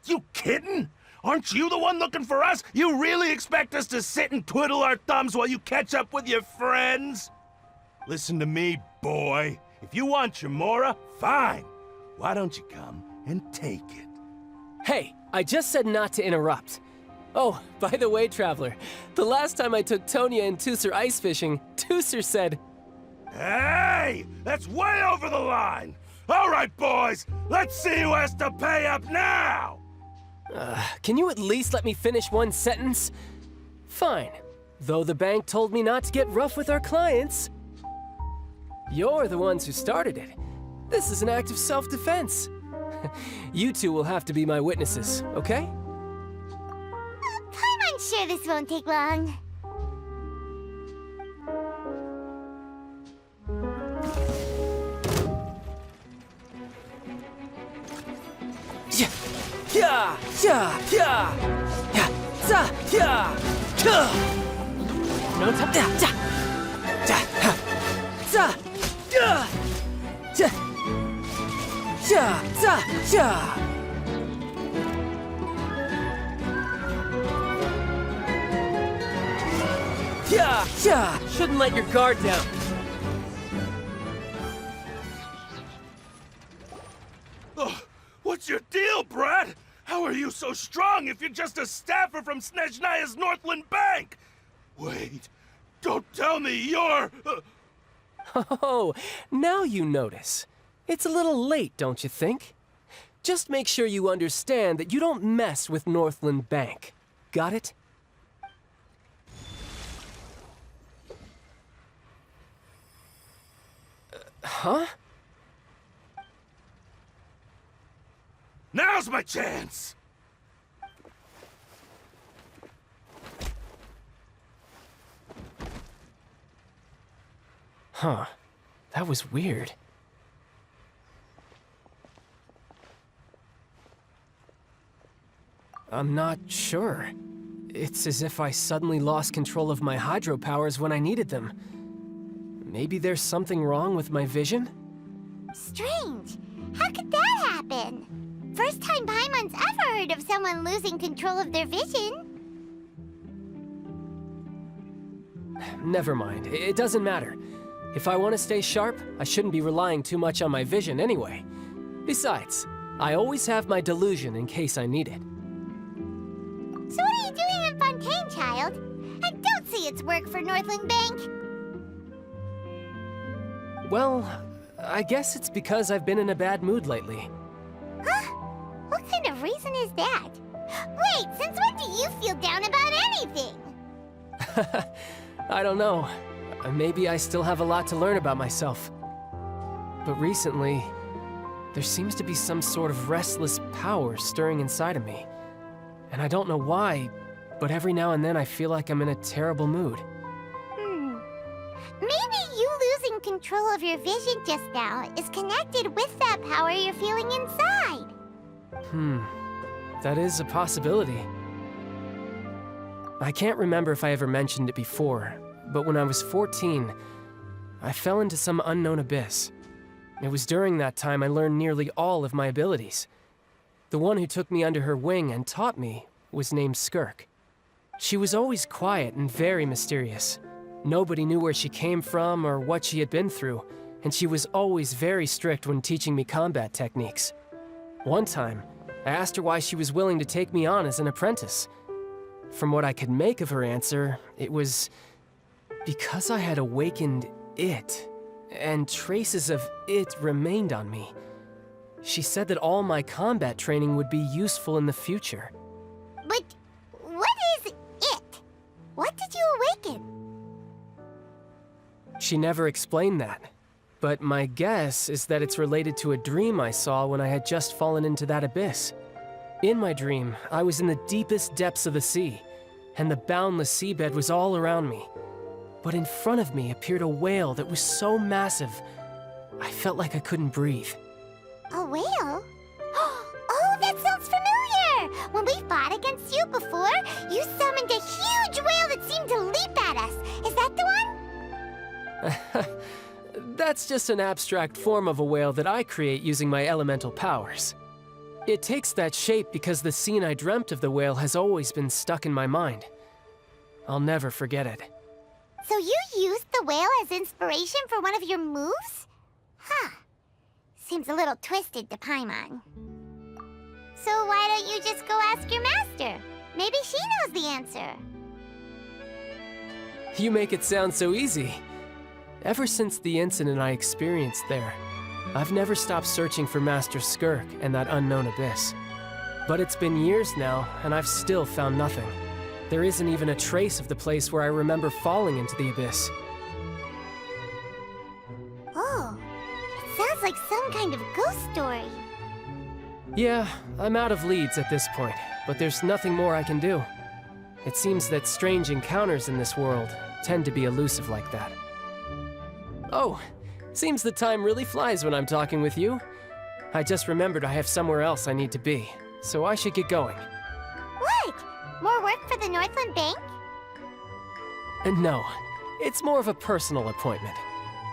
You kidding? Aren't you the one looking for us? You really expect us to sit and twiddle our thumbs while you catch up with your friends? Listen to me, boy. If you want your mora, fine. Why don't you come and take it? Hey, I just said not to interrupt. Oh, by the way, Traveler, the last time I took Tonya and Tusser ice fishing, Tusser said, "Hey, that's way over the line! All right, boys, let's see who has to pay up now!" Can you at least let me finish one sentence? Fine. Though the bank told me not to get rough with our clients. You're the ones who started it. This is an act of self-defense. You two will have to be my witnesses, okay? I'm sure this won't take long. Yeah, yeah, yeah, yeah, yeah, za, yeah, yeah. No time. Yeah, yeah, yeah, za, yeah, yeah, yeah, za, yeah. Yeah, yeah. Shouldn't let your guard down. What's your deal, Brad? How are you so strong if you're just a staffer from Snezhnaya's Northland Bank? Wait, don't tell me you're... Oh, now you notice. It's a little late, don't you think? Just make sure you understand that you don't mess with Northland Bank. Got it? Huh? Now's my chance! Huh. That was weird. I'm not sure. It's as if I suddenly lost control of my hydro powers when I needed them. Maybe there's something wrong with my vision? Strange. How could that happen? First time Paimon's ever heard of someone losing control of their vision. Never mind. It doesn't matter. If I want to stay sharp, I shouldn't be relying too much on my vision anyway. Besides, I always have my delusion in case I need it. So what are you doing in Fontaine, child? I don't see it's work for Northland Bank. Well, I guess it's because I've been in a bad mood lately. Huh? What kind of reason is that? Wait, since when do you feel down about anything? I don't know. Maybe I still have a lot to learn about myself. But recently, there seems to be some sort of restless power stirring inside of me. And I don't know why, but every now and then I feel like I'm in a terrible mood. Maybe you losing control of your vision just now is connected with that power you're feeling inside. That is a possibility. I can't remember if I ever mentioned it before, but when I was 14, I fell into some unknown abyss. It was during that time I learned nearly all of my abilities. The one who took me under her wing and taught me was named Skirk. She was always quiet and very mysterious. Nobody knew where she came from or what she had been through, and she was always very strict when teaching me combat techniques. One time, I asked her why she was willing to take me on as an apprentice. From what I could make of her answer, it was because I had awakened it, and traces of it remained on me. She said that all my combat training would be useful in the future. But what is it? What did you awaken? She never explained that, but my guess is that it's related to a dream I saw when I had just fallen into that abyss. In my dream, I was in the deepest depths of the sea, and the boundless seabed was all around me. But in front of me appeared a whale that was so massive, I felt like I couldn't breathe. A whale? Oh, that sounds familiar! When we fought against you before, you summoned a huge whale that seemed to leap at us. Is that the one? That's just an abstract form of a whale that I create using my elemental powers. It takes that shape because the scene I dreamt of the whale has always been stuck in my mind. I'll never forget it. So you used the whale as inspiration for one of your moves? Huh. Seems a little twisted to Paimon. So why don't you just go ask your master? Maybe she knows the answer. You make it sound so easy. Ever since the incident I experienced there, I've never stopped searching for Master Skirk and that unknown abyss. But it's been years now, and I've still found nothing. There isn't even a trace of the place where I remember falling into the abyss. Oh, it sounds like some kind of ghost story. Yeah, I'm out of leads at this point, but there's nothing more I can do. It seems that strange encounters in this world tend to be elusive like that. Oh, seems the time really flies when I'm talking with you. I just remembered I have somewhere else I need to be, so I should get going. What? More work for the Northland Bank? No, it's more of a personal appointment.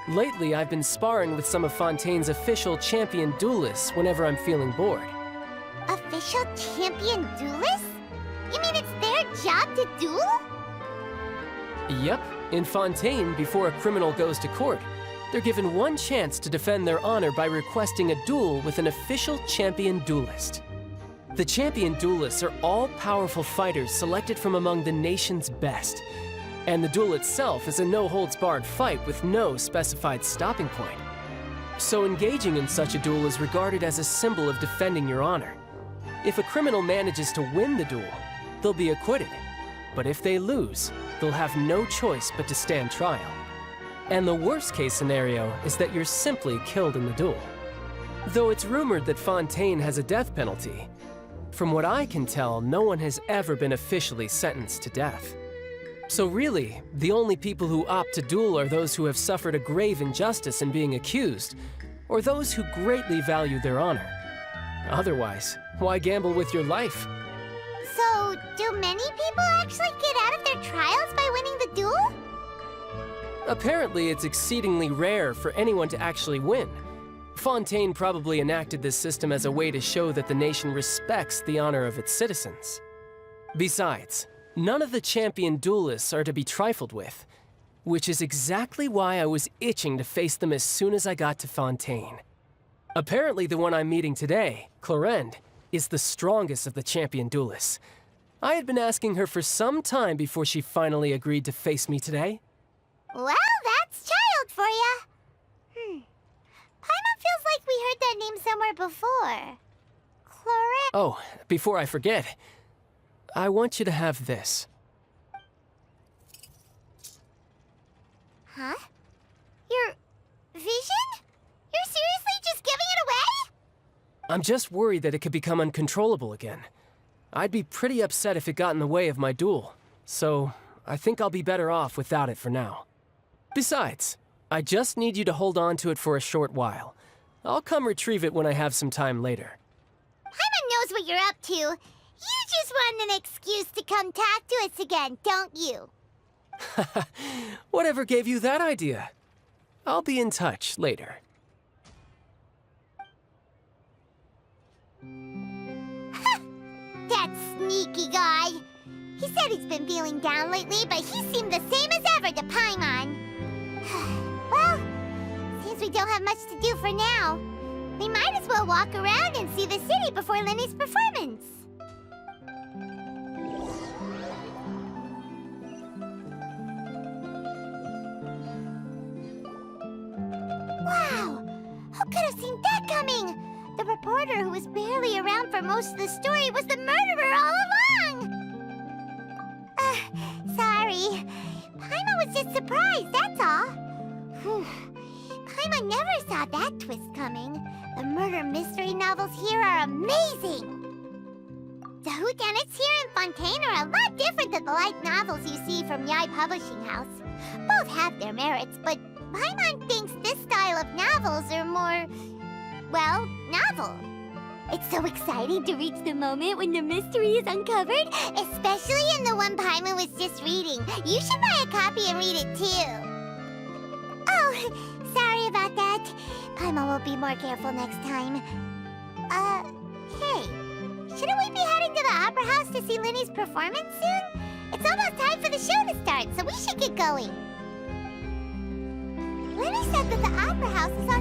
Lately, I've been sparring with some of Fontaine's official champion duelists whenever I'm feeling bored. Official champion duelists? You mean it's their job to duel? Yep, in Fontaine, before a criminal goes to court, they're given one chance to defend their honor by requesting a duel with an official champion duelist. The champion duelists are all powerful fighters selected from among the nation's best. And the duel itself is a no-holds-barred fight with no specified stopping point. So engaging in such a duel is regarded as a symbol of defending your honor. If a criminal manages to win the duel, they'll be acquitted. But if they lose, they'll have no choice but to stand trial. And the worst-case scenario is that you're simply killed in the duel. Though it's rumored that Fontaine has a death penalty, from what I can tell, no one has ever been officially sentenced to death. So really, the only people who opt to duel are those who have suffered a grave injustice in being accused, or those who greatly value their honor. Otherwise, why gamble with your life? So, do many people actually get out of their trials by winning the duel? Apparently, it's exceedingly rare for anyone to actually win. Fontaine probably enacted this system as a way to show that the nation respects the honor of its citizens. Besides, none of the champion duelists are to be trifled with, which is exactly why I was itching to face them as soon as I got to Fontaine. Apparently, the one I'm meeting today, Clorinde, is the strongest of the champion duelists. I had been asking her for some time before she finally agreed to face me today. Well, that's child for ya. Paimon feels like we heard that name somewhere before. Clorinde. Oh, before I forget, I want you to have this. Huh? Your vision? You're seriously just giving it away? I'm just worried that it could become uncontrollable again. I'd be pretty upset if it got in the way of my duel, so I think I'll be better off without it for now. Besides, I just need you to hold on to it for a short while. I'll come retrieve it when I have some time later. Paimon knows what you're up to. You just want an excuse to come talk to us again, don't you? Whatever gave you that idea? I'll be in touch later. That sneaky guy. He said he's been feeling down lately, but he seemed the same as ever to Paimon. Well, since we don't have much to do for now, we might as well walk around and see the city before Lenny's performance. Wow! Who could have seen that coming? The reporter who was barely around for most of the story was the murderer all along! Sorry. Paimon was just surprised, that's all. Whew. Paimon never saw that twist coming. The murder mystery novels here are amazing! The whodunits here in Fontaine are a lot different than the light novels you see from Yai Publishing House. Both have their merits, but Paimon thinks this style of novels are more, well, novel. It's so exciting to reach the moment when the mystery is uncovered, especially in the one Paimon was just reading. You should buy a copy and read it too. Oh, sorry about that. Paimon will be more careful next time. Hey, shouldn't we be heading to the Opera House to see Lenny's performance soon? It's almost time for the show to start, so we should get going. Lenny said that the Opera House is on